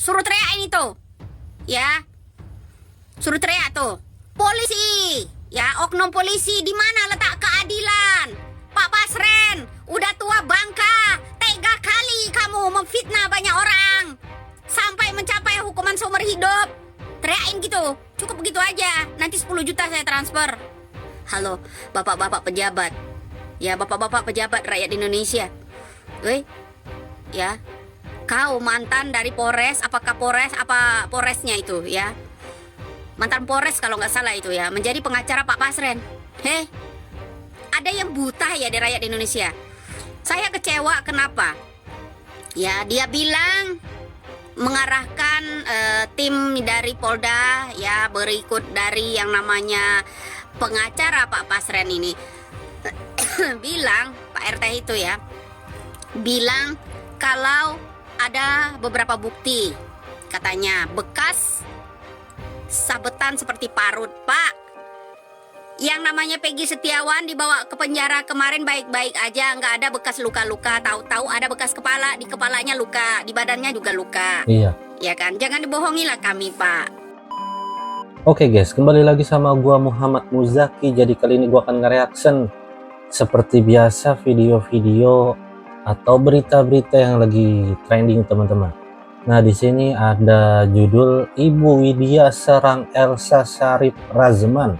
suruh teriakin itu. Ya. Suruh teriak tuh. Polisi. Ya, oknum polisi, di mana letak keadilan? Pak Basren, udah tua bangka. Tega kali kamu memfitnah banyak orang. Sampai mencapai hukuman seumur hidup. Teriakin gitu. Cukup begitu aja. Nanti 10 juta saya transfer. Halo, bapak-bapak pejabat. Ya, bapak-bapak pejabat rakyat Indonesia. Woi. Ya. Kau mantan dari Polres, apakah Polres, apa Polresnya itu ya? Mantan Polres kalau nggak salah itu ya, menjadi pengacara Pak Basren. Heh, ada yang buta ya di rakyat Indonesia. Saya kecewa kenapa? Ya, dia bilang mengarahkan tim dari Polda ya berikut dari yang namanya pengacara Pak Basren ini. Bilang Pak RT itu ya, bilang kalau ada beberapa bukti, katanya bekas sabetan seperti parut. Pak, yang namanya Peggy Setiawan dibawa ke penjara kemarin baik-baik aja, nggak ada bekas luka-luka. Tahu-tahu ada bekas kepala, di kepalanya luka, di badannya juga luka. Iya. Ya kan, jangan dibohongilah kami, Pak. Oke guys, kembali lagi sama gua Muhammad Muzaki. Jadi kali ini gua akan nge-reaction seperti biasa video-video atau berita-berita yang lagi trending teman-teman. Nah, di sini ada judul Ibu Widya serang Elsa Syarif Razman.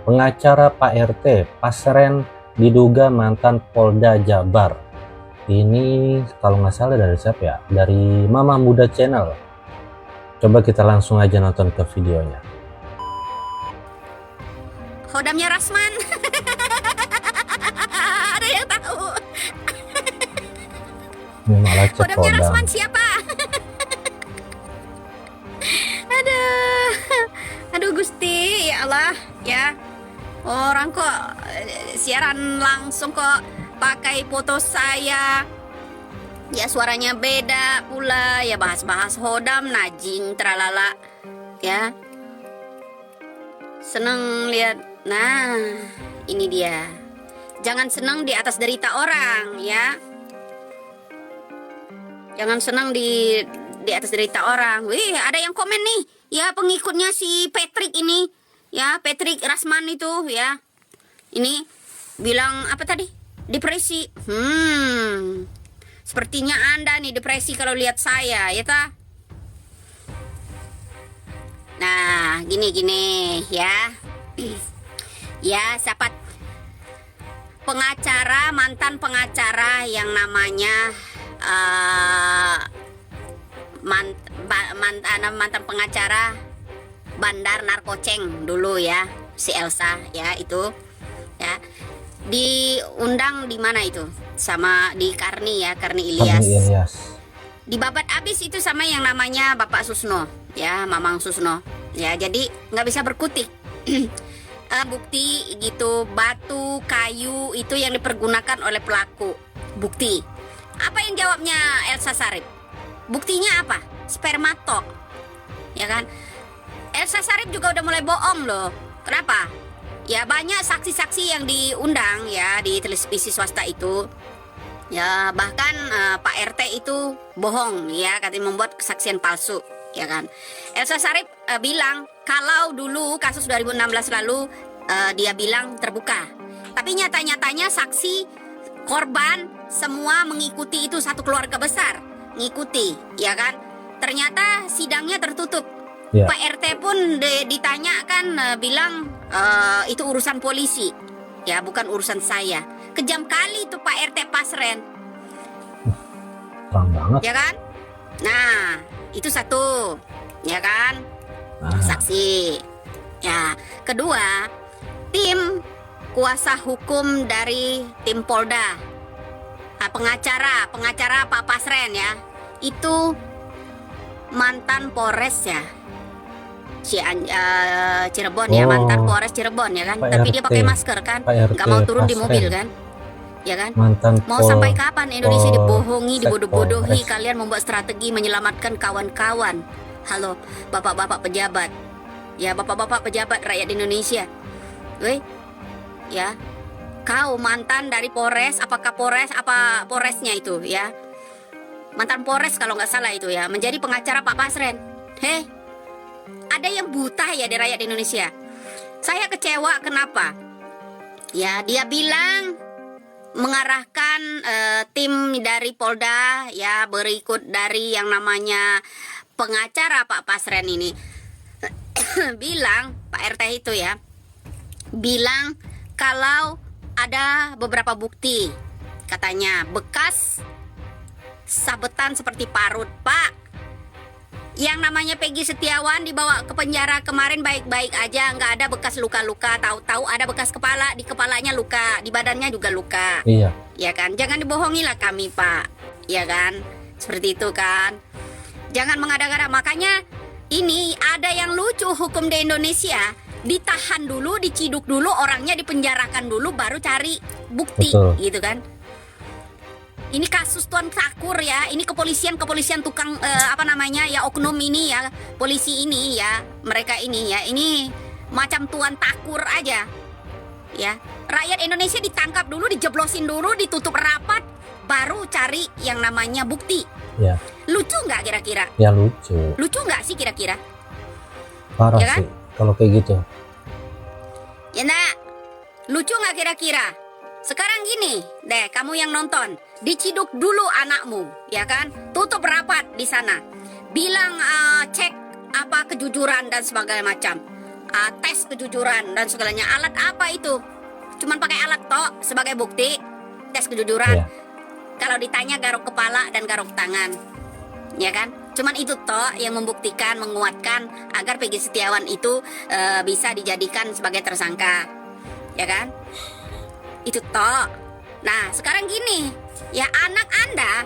Pengacara Pak RT Basren diduga mantan Polda Jabar. Ini kalau nggak salah dari siapa ya? Dari Mama Muda Channel. Coba kita langsung aja nonton ke videonya. Hodamnya Rasman. Ada yang tahu? Ini malah cek Hodamnya Kodam. Rasman siapa? Aduh Gusti, ya Allah, ya. Orang kok siaran langsung kok pakai foto saya. Ya suaranya beda pula, ya bahas-bahas Hodam, najing, tralala. Ya. Seneng lihat. Nah, ini dia. Jangan senang di atas derita orang, ya. Jangan senang di atas derita orang. Wih, ada yang komen nih. Ya, pengikutnya si Patrick ini. Ya, Patrick Rasman itu, ya. Ini bilang apa tadi? Depresi. Sepertinya Anda nih depresi kalau lihat saya, ya ta? Nah, gini ya. Ya, siapa pengacara, mantan pengacara yang namanya mantan pengacara Bandar Narkoceng dulu ya, si Elsa ya itu ya, diundang di mana itu sama di Karni ya, Karni Ilyas. Dibabat abis itu sama yang namanya Bapak Susno ya, Mamang Susno ya, jadi nggak bisa berkutik. Bukti gitu, batu, kayu itu yang dipergunakan oleh pelaku. Bukti. Apa yang jawabnya Elsa Syarif? Buktinya apa? Spermatok. Ya kan? Elsa Syarif juga udah mulai bohong loh. Kenapa? Ya banyak saksi-saksi yang diundang ya di televisi swasta itu. Ya bahkan Pak RT itu bohong ya, katanya membuat kesaksian palsu. Ya kan? Elsa Syarif bilang kalau dulu kasus 2016 lalu dia bilang terbuka. Tapi nyata-nyatanya saksi korban semua mengikuti itu, satu keluarga besar ngikuti, ya kan? Ternyata sidangnya tertutup. Ya. Pak RT pun ditanya kan bilang itu urusan polisi. Ya, bukan urusan saya. Kejam kali itu Pak RT Basren. Terang banget. Ya kan? Nah, itu satu. Ya kan? Saksi. Ya, kedua, tim kuasa hukum dari tim Polda, pengacara Pak Basren ya, itu mantan Polres ya, Cirebon ya, mantan Polres Cirebon ya kan, Pak tapi RT, dia pakai masker kan, nggak mau turun di mobil kan, ya kan? Mantan mau sampai kapan Indonesia dibohongi, dibodoh-bodohi? Kalian membuat strategi menyelamatkan kawan-kawan. Halo, bapak-bapak pejabat, ya bapak-bapak pejabat rakyat Indonesia, woi, ya. Kau mantan dari Polres, apakah Polres, apa Polresnya itu ya? mantan Polres kalau nggak salah itu ya, menjadi pengacara Pak Pasren. Heh, ada yang buta ya di rakyat Indonesia. Saya kecewa kenapa? Ya, dia bilang mengarahkan tim dari Polda ya berikut dari yang namanya pengacara Pak Pasren ini. Bilang Pak RT itu ya, bilang kalau ada beberapa bukti, katanya bekas sabetan seperti parut. Pak, yang namanya Peggy Setiawan dibawa ke penjara kemarin baik-baik aja, nggak ada bekas luka-luka. Tahu-tahu ada bekas kepala, di kepalanya luka, di badannya juga luka. Iya. Ya kan, jangan dibohongilah kami Pak, ya kan, seperti itu kan. Jangan mengada-ngada. Makanya ini ada yang lucu hukum di Indonesia, ditahan dulu, diciduk dulu, orangnya dipenjarakan dulu, baru cari bukti. Betul. Gitu kan. Ini kasus Tuan Takur ya, ini kepolisian tukang ya oknum ini ya, polisi ini ya, mereka ini ya, ini macam Tuan Takur aja. Ya, rakyat Indonesia ditangkap dulu, dijeblosin dulu, ditutup rapat, baru cari yang namanya bukti. Ya. Lucu nggak kira-kira? Ya lucu. Lucu nggak sih kira-kira? Parah Ya kan? sih kalau kayak gitu. Ya nak, lucu nggak kira-kira? Sekarang gini, deh kamu yang nonton, diciduk dulu anakmu, ya kan? Tutup rapat di sana, bilang cek apa kejujuran dan sebagainya macam, tes kejujuran dan segalanya. Alat apa itu? Cuman pakai alat toh sebagai bukti tes kejujuran. Iya. Kalau ditanya garuk kepala dan garuk tangan, ya kan? Cuman itu toh yang membuktikan, menguatkan agar Peggy Setiawan itu bisa dijadikan sebagai tersangka, ya kan? Itu toh. Nah sekarang gini, ya anak Anda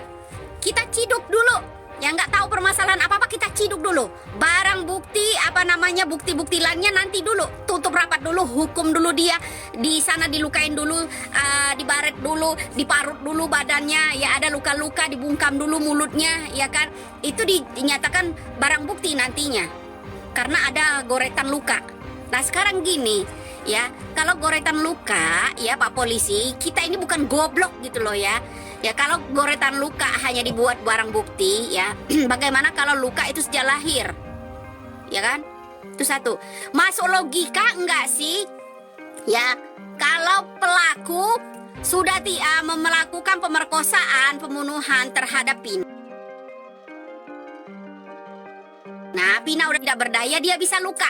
kita ciduk dulu. Yang nggak tahu permasalahan apa-apa kita ciduk dulu. Barang bukti bukti-bukti lainnya nanti dulu. Tutup rapat dulu, hukum dulu dia. Di sana dilukain dulu, dibaret dulu, diparut dulu badannya. Ya ada luka-luka, dibungkam dulu mulutnya, ya kan. Itu dinyatakan barang bukti nantinya. Karena ada goretan luka. Nah sekarang gini, ya kalau goretan luka, ya Pak Polisi, kita ini bukan goblok gitu loh ya. Ya kalau goretan luka hanya dibuat barang bukti ya, bagaimana kalau luka itu sejak lahir? Ya kan? Itu satu. Masuk logika enggak sih? Ya, kalau pelaku sudah melakukan pemerkosaan, pembunuhan terhadap Pina. Nah, Pina udah tidak berdaya, dia bisa luka.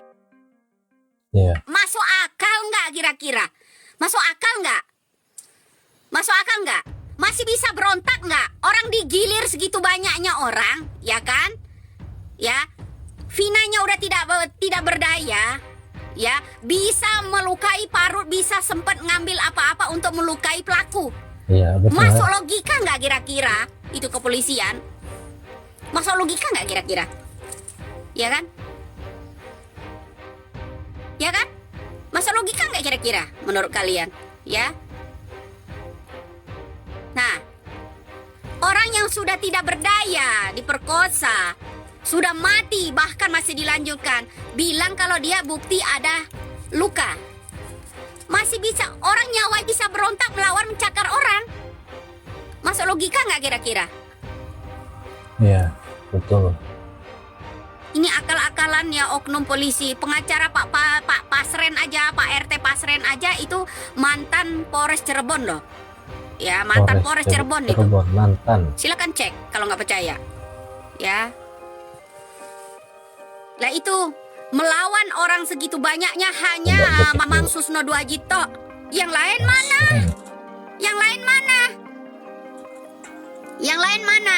Iya. Masuk akal enggak kira-kira? Masuk akal enggak? Masuk akal enggak? Masih bisa berontak nggak? Orang digilir segitu banyaknya orang, ya kan? Ya, Vinanya udah tidak berdaya, ya, bisa melukai parut, bisa sempat ngambil apa-apa untuk melukai pelaku. Iya, betul. Masuk logika nggak kira-kira? Itu kepolisian. Masuk logika nggak kira-kira? Ya kan? Ya kan? Masuk logika nggak kira-kira menurut kalian? Ya? Nah, orang yang sudah tidak berdaya, diperkosa, sudah mati, bahkan masih dilanjutkan, bilang kalau dia bukti ada luka. Masih bisa, orang nyawa bisa berontak melawan mencakar orang. Masuk logika nggak kira-kira? Iya, betul. Ini akal-akalan ya oknum polisi. Pengacara Pak Pasren aja, Pak RT Pasren aja itu mantan Polres Cirebon loh. Ya, mantan Polres Cirebon itu. Mantan. Silakan cek kalau nggak percaya. Ya. Lah itu melawan orang segitu banyaknya hanya Mamang Susno Duajito. Yang lain mana? Yang lain mana? Yang lain mana?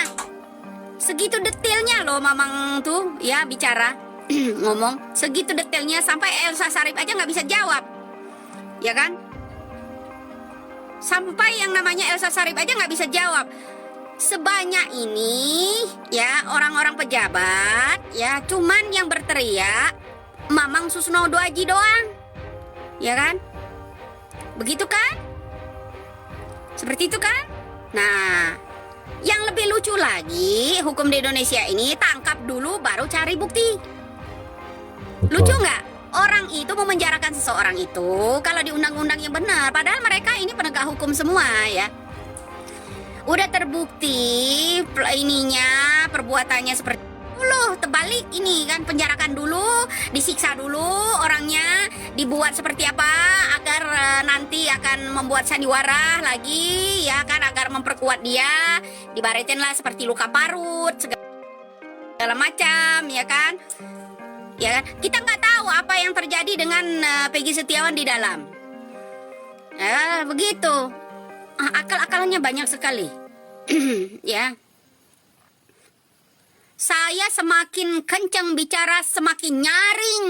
Segitu detailnya loh Mamang tuh ya bicara ngomong segitu detailnya sampai Elsa Sharif aja nggak bisa jawab. Ya kan? Sampai yang namanya Elsa Sharif aja nggak bisa jawab. Sebanyak ini ya orang-orang pejabat ya cuman yang berteriak Mamang Susno Duaji doang. Ya kan? Begitu kan? Seperti itu kan? Nah, yang lebih lucu lagi hukum di Indonesia ini tangkap dulu baru cari bukti. Betul. Lucu nggak? Orang itu memenjarakan seseorang itu kalau di undang-undang yang benar. Padahal mereka ini penegak hukum semua ya. Udah terbukti ininya perbuatannya seperti dulu, terbalik ini kan, penjarakan dulu, disiksa dulu orangnya, dibuat seperti apa agar nanti akan membuat sandiwara lagi ya kan, agar memperkuat dia, dibaretin lah seperti luka parut segala macam ya kan. Ya kan, kita nggak tahu apa yang terjadi dengan Peggy Setiawan di dalam. Begitu. Akal-akalannya banyak sekali. Ya. Saya semakin kencang bicara, semakin nyaring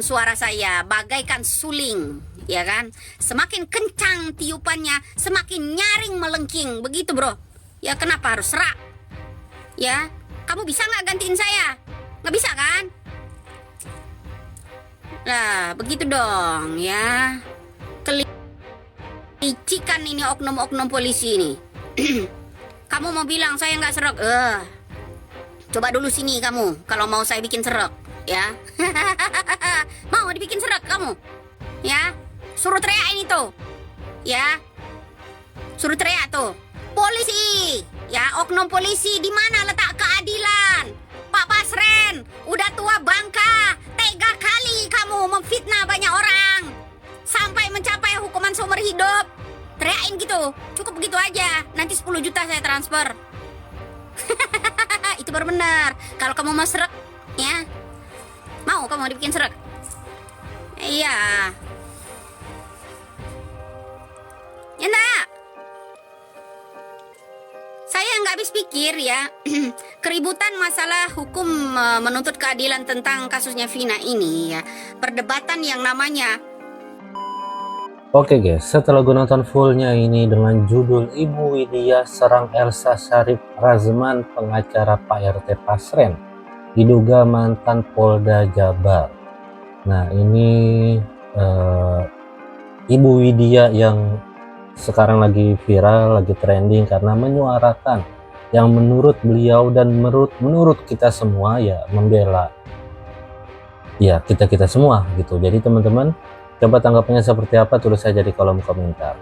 suara saya, bagaikan suling, ya kan? Semakin kencang tiupannya, semakin nyaring melengking, begitu bro. Ya kenapa harus serak? Ya, kamu bisa nggak gantiin saya? Nggak bisa kan? Nah, begitu dong, ya. Kelicikan ini oknum-oknum polisi ini. Kamu mau bilang saya nggak serak? Coba dulu sini kamu, kalau mau saya bikin serak, ya. Mau dibikin serak kamu? Ya, suruh teriakin itu. Ya. Suruh teriak tuh. Polisi, ya, oknum polisi, di mana letak keadilan? Pak Pasren, udah tua bangka, tega kali kamu memfitnah banyak orang sampai mencapai hukuman seumur hidup. Teriakin gitu, cukup begitu aja. Nanti 10 juta saya transfer. Itu baru benar. Kalau kamu mau serak, ya, mau kamu dibikin serak? Iya. Ya enggak? Saya nggak habis pikir ya. Keributan masalah hukum menuntut keadilan tentang kasusnya Vina ini ya. Perdebatan yang namanya. Oke guys, setelah gue nonton fullnya ini dengan judul Ibu Widya serang Elsa Syarif Razman pengacara Pak RT Pasren diduga mantan Polda Jabar. Nah ini Ibu Widya yang sekarang lagi viral, lagi trending karena menyuarakan yang menurut beliau dan menurut kita semua ya membela ya kita semua gitu. Jadi teman-teman, coba tanggapannya seperti apa, tulis saja di kolom komentar.